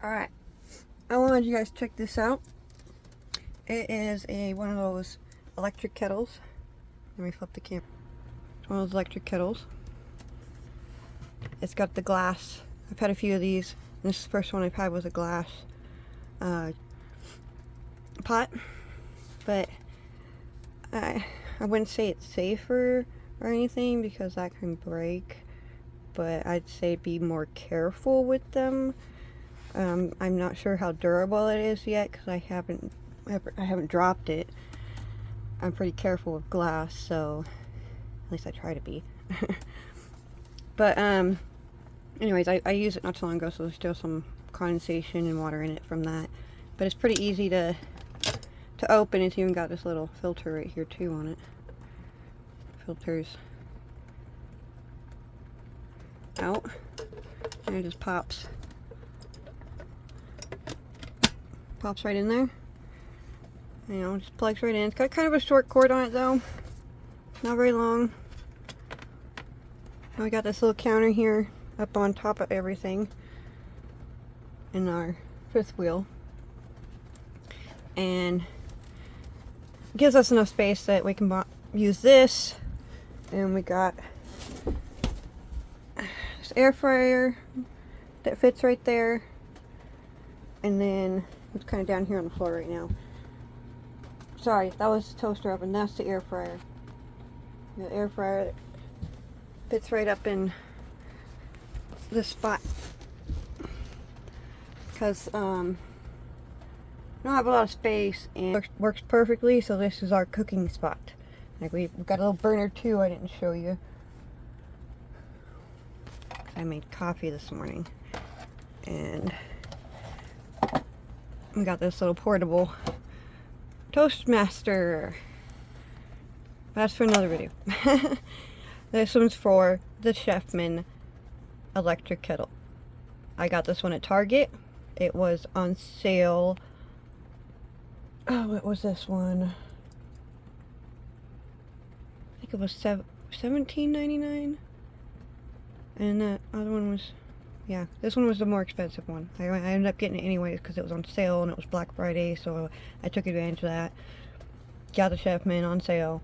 Alright, I wanted you guys to check this out. It is one of those electric kettles. Let me flip the camera. It's one of those electric kettles. It's got the glass. I've had a few of these. And this is the first one I've had was a glass pot. But I wouldn't say it's safer or anything because that can break. But I'd say be more careful with them. I'm not sure how durable it is yet because I haven't dropped it. I'm pretty careful with glass, so at least I try to be. But anyways, I used it not too long ago, so there's still some condensation and water in it from that. But it's pretty easy to open. It's even got this little filter right here too on it. Filters out, and it just pops right in there. You know, just plugs right in. It's got kind of a short cord on it though, not very long. And we got this little counter here up on top of everything in our fifth wheel, and it gives us enough space that we can use this. And we got this air fryer that fits right there, and then it's kind of down here on the floor right now. Sorry, that was the toaster oven. That's the air fryer. The air fryer that fits right up in this spot. Because I don't have a lot of space, and it works perfectly. So this is our cooking spot. Like we've got a little burner too. I didn't show you. I made coffee this morning, and we got this little portable Toastmaster. That's for another video. This one's for the Chefman electric kettle. I got this one at Target. It was on sale. Oh, what was this one? I think it was $17.99. And that other one was, yeah, this one was the more expensive one. I ended up getting it anyways because it was on sale and it was Black Friday, so I took advantage of that. Got the Chefman on sale.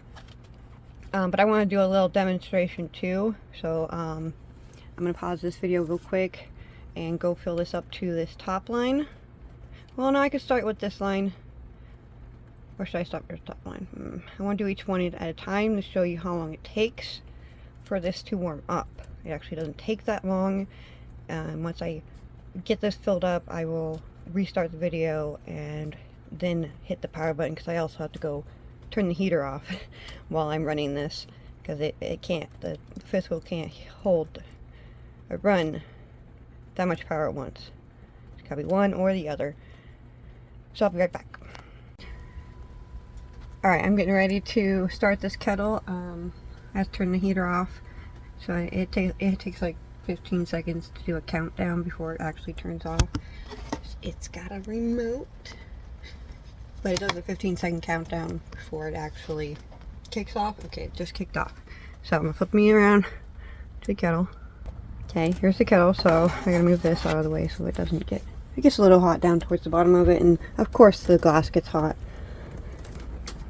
But I want to do a little demonstration too, so I'm going to pause this video real quick and go fill this up to this top line. Well, no, I could start with this line. Or should I start with the top line? I want to do each one at a time to show you how long it takes for this to warm up. It actually doesn't take that long. Once I get this filled up, I will restart the video and then hit the power button, because I also have to go turn the heater off while I'm running this, because it can't, the fifth wheel can't hold or run that much power at once. It's gotta be one or the other. So I'll be right back. Alright, I'm getting ready to start this kettle. I have to turn the heater off, so it takes like 15 seconds to do a countdown before it actually turns off. It's got a remote, but it does a 15-second countdown before it actually kicks off. Okay, it just kicked off. So I'm gonna flip me around to the kettle. Okay, here's the kettle, so I gotta move this out of the way so it gets a little hot down towards the bottom of it, and of course the glass gets hot.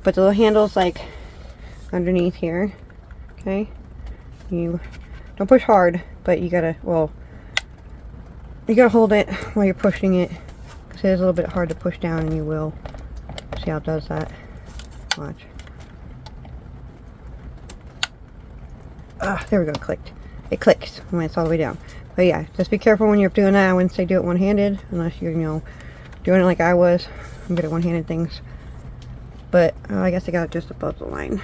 But the little handle's like underneath here. Okay, you don't push hard, but you gotta hold it while you're pushing it, because it is a little bit hard to push down, and you will. See how it does that? Watch. There we go, it clicked. It clicks when it's all the way down. But yeah, just be careful when you're doing that. I wouldn't say do it one-handed, unless you're, doing it like I was. I'm good at one-handed things. But I guess I got it just above the line.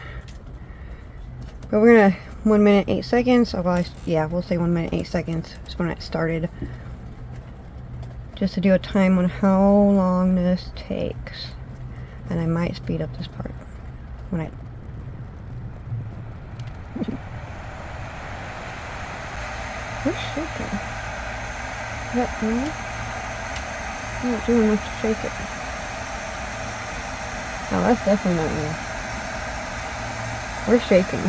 But we're gonna 1 minute 8 seconds. Yeah, we'll say 1 minute 8 seconds is when it started. Just to do a time on how long this takes. And I might speed up this part when I... We're shaking. Is that normal? I'm not doing much to shake it. Oh, that's definitely not me. We're shaking.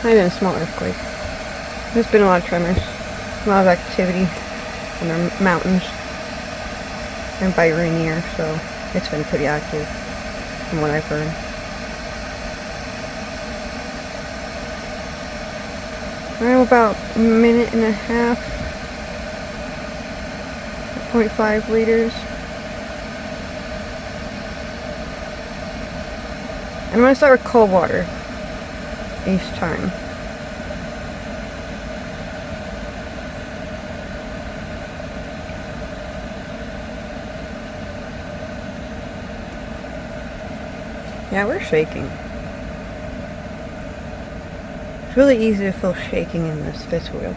Might have been a small earthquake. There's been a lot of tremors, a lot of activity in the mountains and by Rainier, so it's been pretty active from what I've heard. I'm about a minute and a half, 0.5 liters. I'm going to start with cold water each time. Yeah, we're shaking. It's really easy to feel shaking in this fifth wheel.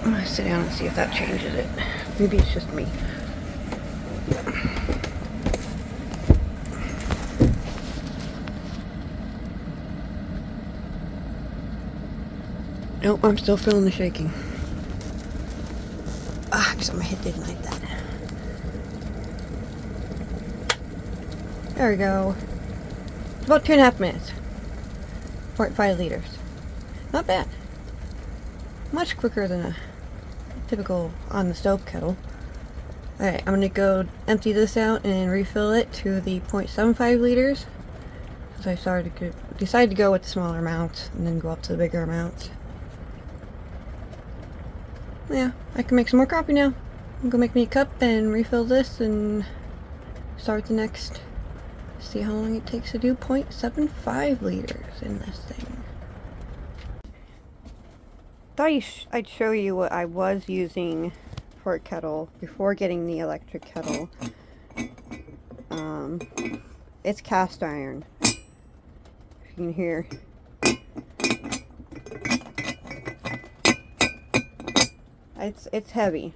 I'm going to sit down and see if that changes it. Maybe it's just me. Nope, I'm still feeling the shaking. Ah, because my head didn't like that. There we go. About 2.5 minutes. 0.5 liters. Not bad. Much quicker than a typical on the stove kettle. Alright, I'm going to go empty this out and refill it to the 0.75 liters. Because I decided to go with the smaller amounts and then go up to the bigger amounts. Yeah, I can make some more coffee now. I'm gonna make me a cup and refill this and start the next. See how long it takes to do 0.75 liters in this thing. Thought I'd show you what I was using for a kettle before getting the electric kettle. It's cast iron. If you can hear. It's heavy.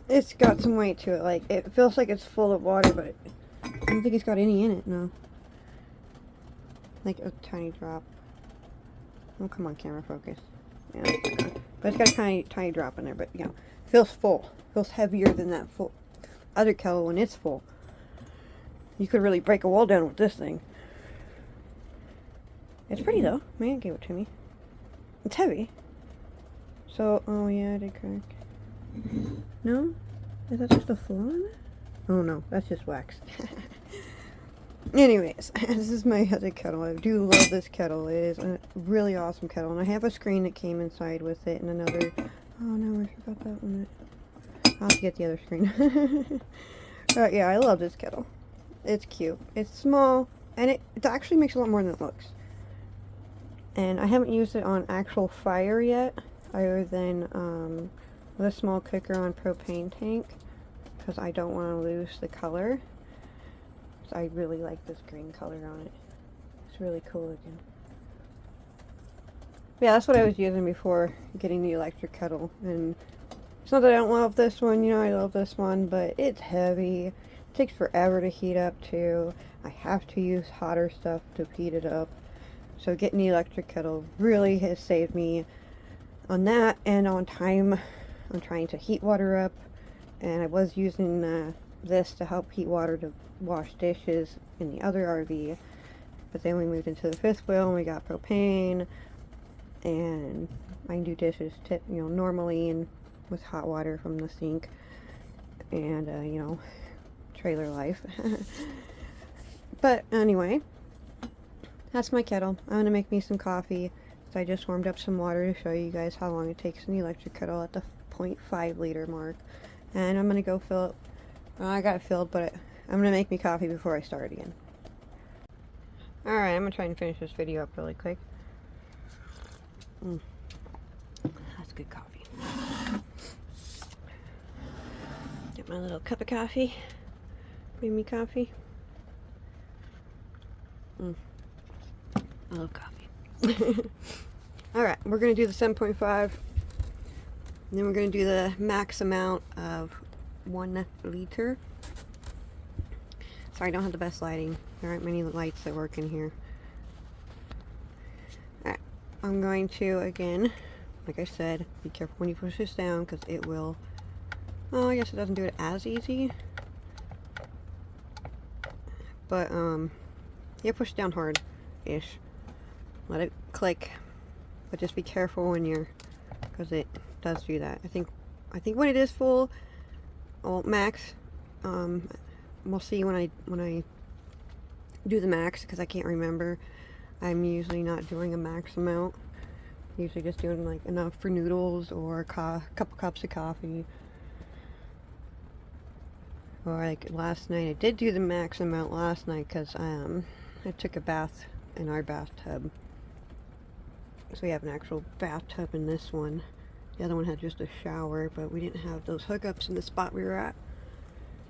It's got some weight to it. Like, it feels like it's full of water, but I don't think it's got any in it, no. Like a tiny drop. Oh, come on, camera, focus. Yeah, but it's got a tiny drop in there, but, you know, it feels full. It feels heavier than that full other kettle when it's full. You could really break a wall down with this thing. It's pretty, though. Man gave it to me. It's heavy. So, oh yeah, I did crack. No? Is that just a flaw in it? Oh no, that's just wax. Anyways, this is my other kettle. I do love this kettle. It is a really awesome kettle. And I have a screen that came inside with it and another... Oh no, I forgot that one. I'll have to get the other screen. Yeah, I love this kettle. It's cute. It's small, and it actually makes a lot more than it looks. And I haven't used it on actual fire yet, other than with a small cooker on propane tank, because I don't want to lose the color. So I really like this green color on it. It's really cool looking. Yeah, that's what I was using before getting the electric kettle. And it's not that I don't love this one, you know, I love this one, but it's heavy. It takes forever to heat up too. I have to use hotter stuff to heat it up. So getting the electric kettle really has saved me on that and on time. I'm trying to heat water up, and I was using this to help heat water to wash dishes in the other RV, but then we moved into the fifth wheel and we got propane, and I can do dishes you know, normally and with hot water from the sink, and you know, trailer life. But anyway, that's my kettle. I'm gonna make me some coffee. So I just warmed up some water to show you guys how long it takes in the electric kettle at the 0.5 liter mark. And I'm gonna go fill it. Well, I got it filled, but I'm gonna make me coffee before I start again. Alright, I'm gonna try and finish this video up really quick. That's good coffee. Get my little cup of coffee. Made me coffee. I love coffee. Alright, we're going to do the 7.5, and then we're going to do the max amount of 1 liter. Sorry, I don't have the best lighting. There aren't many lights that work in here. Alright, I'm going to, again, like I said, be careful when you push this down, because it will, oh, I guess it doesn't do it as easy. But, yeah, push it down hard-ish. let it click, but just be careful when you're, because it does do that. I think when it is full, oh, max, we'll see when I do the max, because I can't remember. I'm usually not doing a max amount. Usually just doing like enough for noodles or a couple cups of coffee. Or like last night, I did do the max amount last night because I took a bath in our bathtub. So we have an actual bathtub in this one. The other one had just a shower, but we didn't have those hookups in the spot we were at.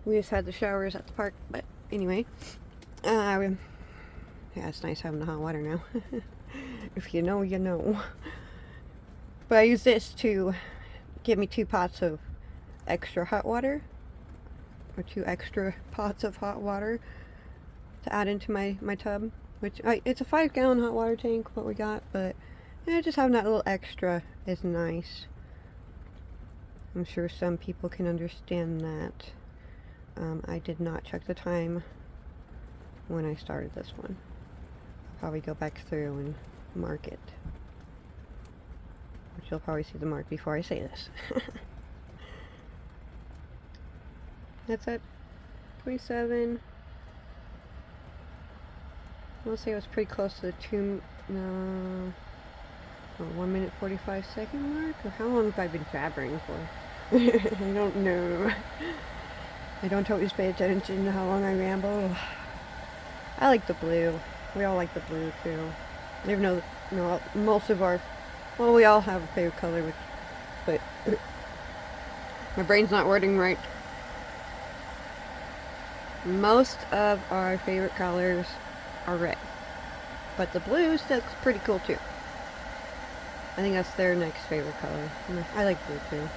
We just had the showers at the park, but anyway. Yeah, it's nice having the hot water now. If you know, you know. But I use this to give me 2 pots of extra hot water, or 2 extra pots of hot water to add into my tub. Which it's a 5-gallon hot water tank, what we got, but yeah, just having that little extra is nice. I'm sure some people can understand that. I did not check the time when I started this one. I'll probably go back through and mark it. Which you'll probably see the mark before I say this. That's at 27. I'll say it was pretty close to the 1 minute 45 second mark? Or how long have I been jabbering for? I don't know. I don't always pay attention to how long I ramble. I like the blue. We all like the blue too. Even though, most of our, well, we all have a favorite color, but my brain's not wording right. Most of our favorite colors are red, but the blue looks pretty cool too. I think that's their next favorite color. I like blue too.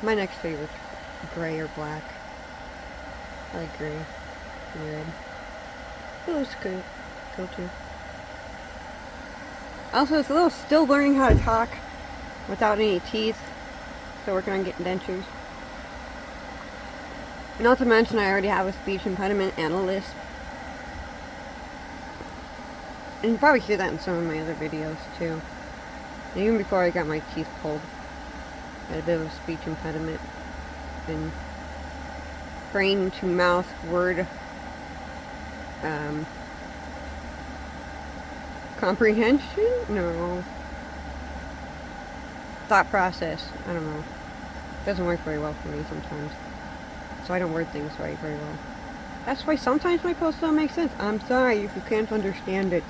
My next favorite's gray or black. I like gray and red. Blue's good. Cool too. Also, it's a little still learning how to talk without any teeth. Still working on getting dentures. Not to mention, I already have a speech impediment and a lisp. And you probably hear that in some of my other videos too. And even before I got my teeth pulled, I had a bit of a speech impediment and brain to mouth word comprehension? No. Thought process. I don't know. It doesn't work very well for me sometimes. So I don't word things right very well. That's why sometimes my posts don't make sense. I'm sorry if you can't understand it.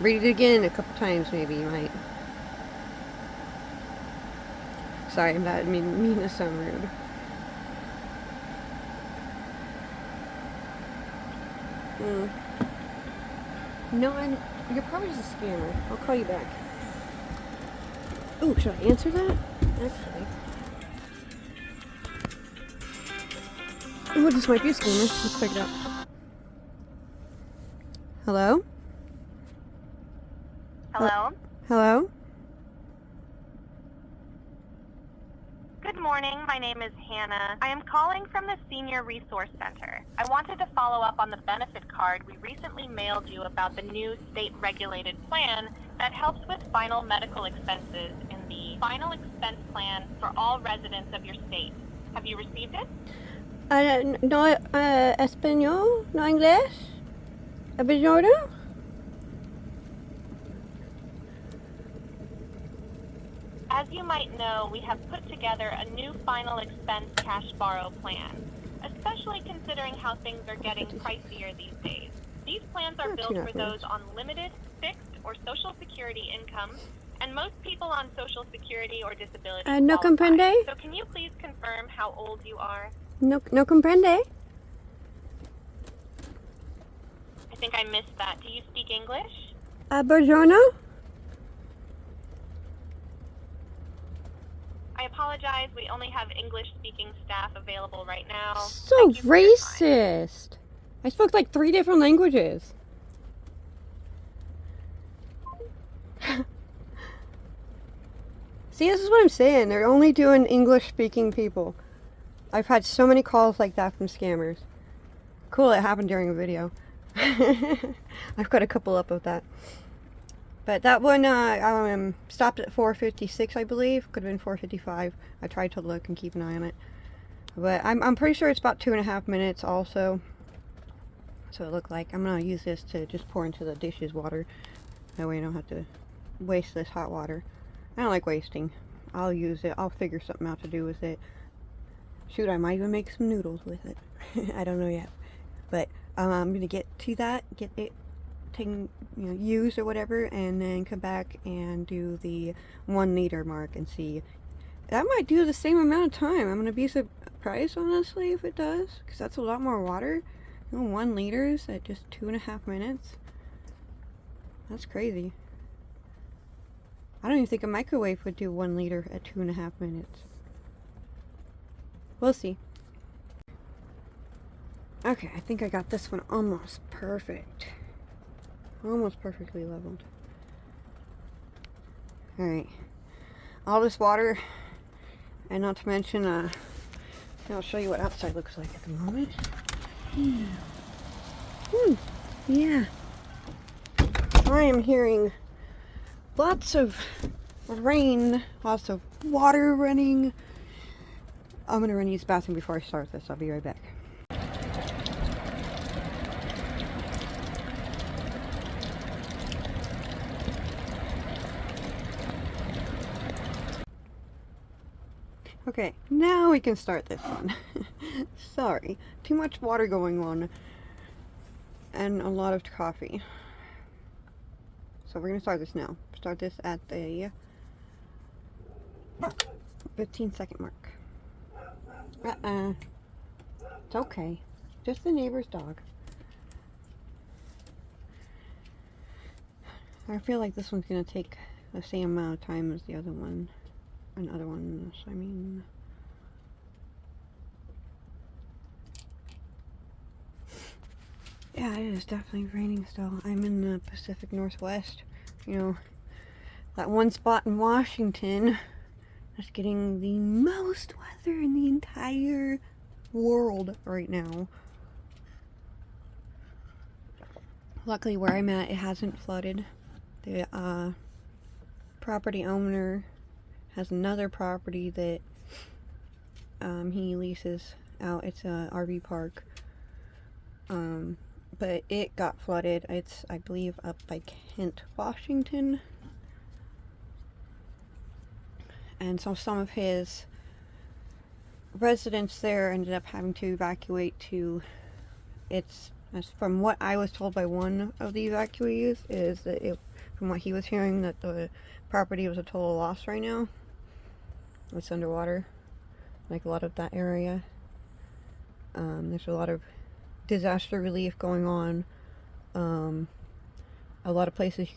Read it again a couple times, maybe you might. Sorry, I didn't mean to sound rude. No, you're probably just a scammer. I'll call you back. Oh, should I answer that? Actually. Oh, this might be a scammer. Let's pick it up. Hello? Hello? Hello? Good morning. My name is Hannah. I am calling from the Senior Resource Center. I wanted to follow up on the benefit card we recently mailed you about the new state-regulated plan that helps with final medical expenses in the final expense plan for all residents of your state. Have you received it? No, español, no inglés. ¿Español? As you might know, we have put together a new final expense cash borrow plan, especially considering how things are getting pricier these days. These plans are built for those on limited, fixed, or Social Security incomes, and most people on Social Security or disability No qualify. comprende? So can you please confirm how old you are? No comprende? I think I missed that. Do you speak English? Buongiorno? I apologize, we only have English-speaking staff available right now. So racist. I spoke like 3 different languages. See, this is what I'm saying. They're only doing English-speaking people. I've had so many calls like that from scammers. Cool, it happened during a video. I've got a couple up of that. But that one stopped at 4:56, I believe. Could have been 4:55. I tried to look and keep an eye on it. But I'm pretty sure it's about 2.5 minutes also. So it looked like I'm gonna use this to just pour into the dishes water. That way I don't have to waste this hot water. I don't like wasting. I'll use it. I'll figure something out to do with it. Shoot, I might even make some noodles with it. I don't know yet. But I'm gonna get to that, get it taken, used or whatever, and then come back and do the 1 liter mark and see. That might do the same amount of time. I'm gonna be surprised, honestly, if it does, because that's a lot more water. 1 liters at just 2.5 minutes. That's crazy. I don't even think a microwave would do 1 liter at 2.5 minutes. We'll see. Okay, I think I got this one almost perfect. Almost perfectly leveled. Alright. All this water, and not to mention, I'll show you what outside looks like at the moment. Yeah. I am hearing lots of rain, lots of water running. I'm gonna run use the bathroom before I start this. I'll be right back. Okay, now we can start this one. Sorry, too much water going on and a lot of coffee. So we're gonna start this now. Start this at the 15-second mark. It's okay. Just the neighbor's dog. I feel like this one's gonna take the same amount of time as the other one. And other ones, I mean. Yeah, it is definitely raining still. I'm in the Pacific Northwest. That one spot in Washington that's getting the most weather in the entire world right now. Luckily where I'm at, it hasn't flooded. The property owner has another property that he leases out. It's a RV park. But it got flooded. It's, I believe, up by Kent, Washington. And so some of his residents there ended up having to evacuate to, as from what I was told by one of the evacuees, is that from what he was hearing, that the property was a total loss right now. It's underwater, like a lot of that area. There's a lot of disaster relief going on. A lot of places,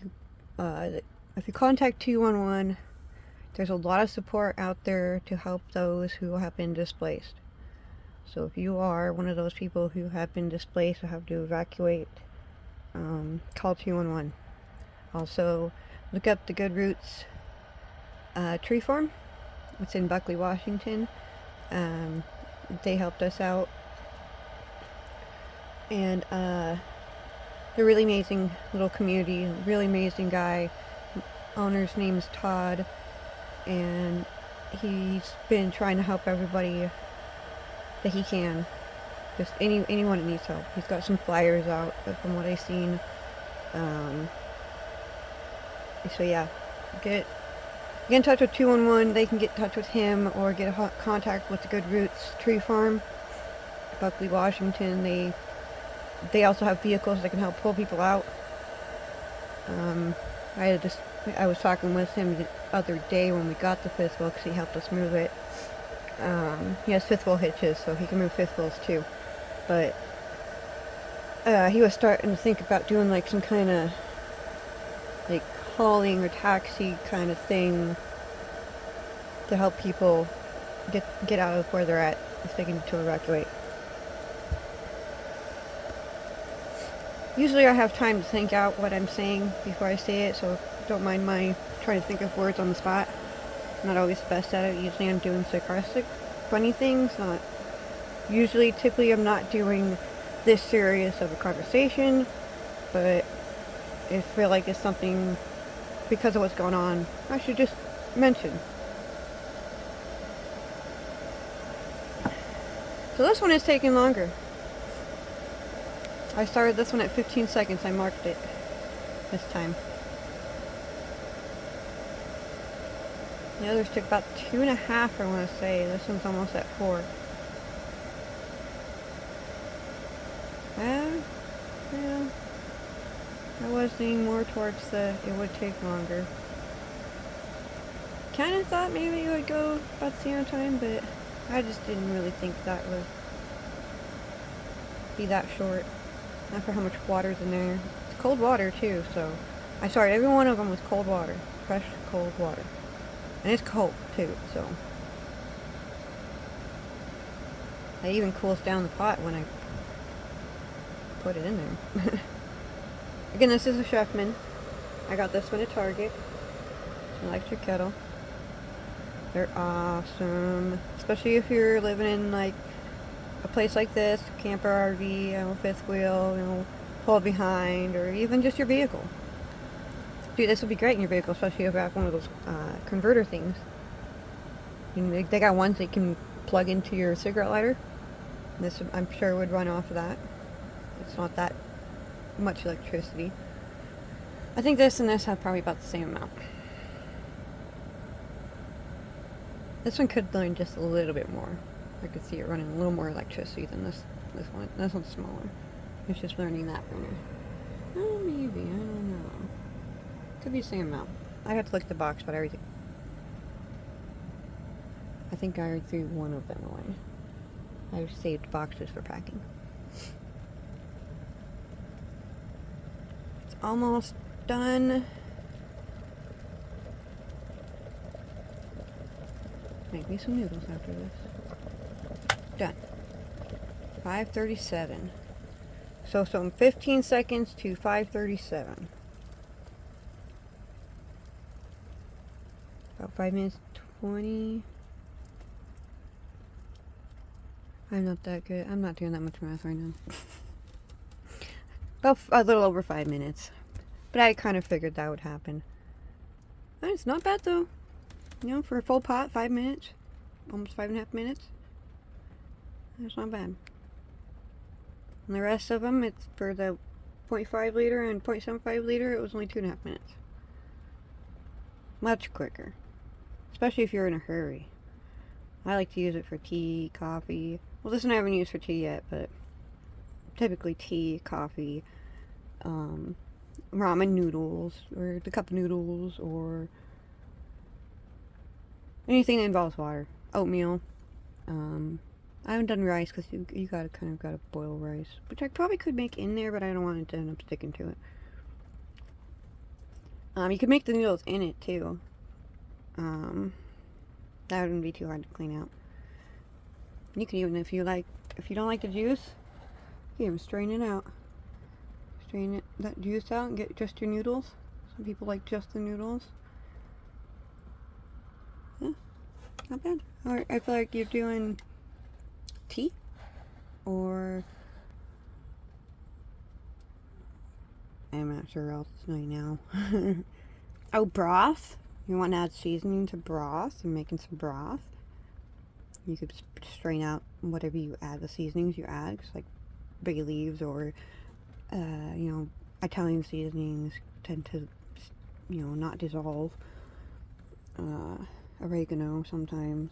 if you contact 211, there's a lot of support out there to help those who have been displaced. So if you are one of those people who have been displaced or have to evacuate, call 211. Also, look up the Good Roots tree farm. It's in Buckley, Washington. They helped us out. And they're a really amazing little community, really amazing guy. Owner's name is Todd, and he's been trying to help everybody that he can. Just anyone that needs help. He's got some flyers out from what I've seen. So yeah, get in touch with 211. They can get in touch with him or get contact with the Good Roots Tree Farm, Buckley, Washington. They also have vehicles that can help pull people out. I was talking with him the other day when we got the fifth wheel because he helped us move it. He has fifth wheel hitches, so he can move fifth wheels too. But he was starting to think about doing like some kind of like hauling or taxi kind of thing to help people get out of where they're at if they need to evacuate. Usually I have time to think out what I'm saying before I say it, so don't mind my trying to think of words on the spot. I'm not always the best at it. Usually I'm doing sarcastic, funny things. Typically I'm not doing this serious of a conversation, but I feel like it's something because of what's going on, I should just mention. So this one is taking longer. I started this one at 15 seconds. I marked it this time. The others took about 2.5, I want to say. This one's almost at 4. Yeah. I was leaning more towards it would take longer. Kind of thought maybe it would go about the same time, but I just didn't really think that would be that short. Not for how much water's in there. It's cold water too, so I started every one of them with cold water. Fresh cold water. And it's cold too, so it even cools down the pot when I put it in there. Again, this is a Chefman. I got this one at Target. It's an electric kettle. They're awesome. Especially if you're living in like a place like this, camper, RV, fifth wheel, pull behind, or even just your vehicle. Dude, this would be great in your vehicle, especially if you have one of those converter things. They got ones that you can plug into your cigarette lighter. This, I'm sure, would run off of that. It's not that much electricity. I think this and this have probably about the same amount. This one could run just a little bit more. I could see it running a little more electricity than this one. This one's smaller. It's just learning that burner. Oh, maybe. I don't know. Could be the same amount. I have to look at the box, but everything. I think I already threw one of them away. I saved boxes for packing. It's almost done. Make me some noodles after this. Done. 5:37. So from 15 seconds to 5:37. About 5 minutes 20. I'm not that good. I'm not doing that much math right now. About a little over 5 minutes. But I kind of figured that would happen. And it's not bad though. For a full pot, 5 minutes. Almost 5.5 minutes. That's not bad. And the rest of them, it's for the 0.5 liter and 0.75 liter, it was only 2.5 minutes. Much quicker. Especially if you're in a hurry. I like to use it for tea, coffee. Well, this one I haven't used for tea yet, but typically tea, coffee, ramen noodles, or the cup noodles, or anything that involves water. Oatmeal. I haven't done rice because you gotta boil rice, which I probably could make in there, but I don't want it to end up sticking to it. You could make the noodles in it too. That wouldn't be too hard to clean out. You can even, if you don't like the juice, you can even strain it out. Strain that juice out and get just your noodles. Some people like just the noodles. Yeah, not bad. Or I feel like you're doing tea, or I'm not sure else right now. Oh, broth. You want to add seasoning to broth? You're making some broth. You could strain out whatever you add, the seasonings you add, like bay leaves or Italian seasonings tend to not dissolve. Oregano sometimes.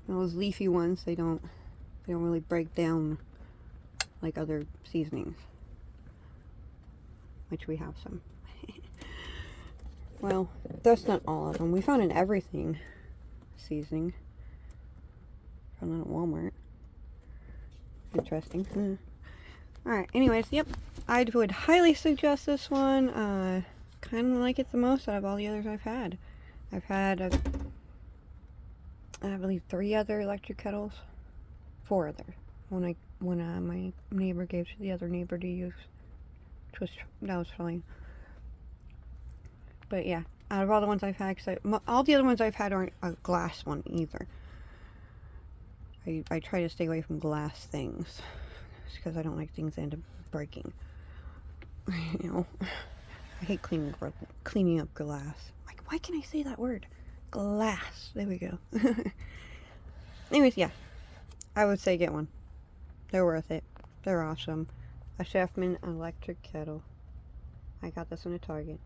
Those leafy ones, they don't really break down like other seasonings, which we have some. Well, that's not all of them. We found an everything seasoning. Found it at Walmart. Interesting. Alright, anyways, yep. I would highly suggest this one. Kind of like it the most out of all the others I've had. I've had, I believe, 3 other electric kettles. 4 other. When my neighbor gave to the other neighbor to use. That was fine. But yeah, out of all the ones I've had, all the other ones I've had aren't a glass one either. I try to stay away from glass things, because I don't like things that end up breaking. I hate cleaning up glass. Like, why can't I say that word? Glass. There we go. Anyways, yeah. I would say get one. They're worth it. They're awesome. A Chefman electric kettle. I got this in a Target.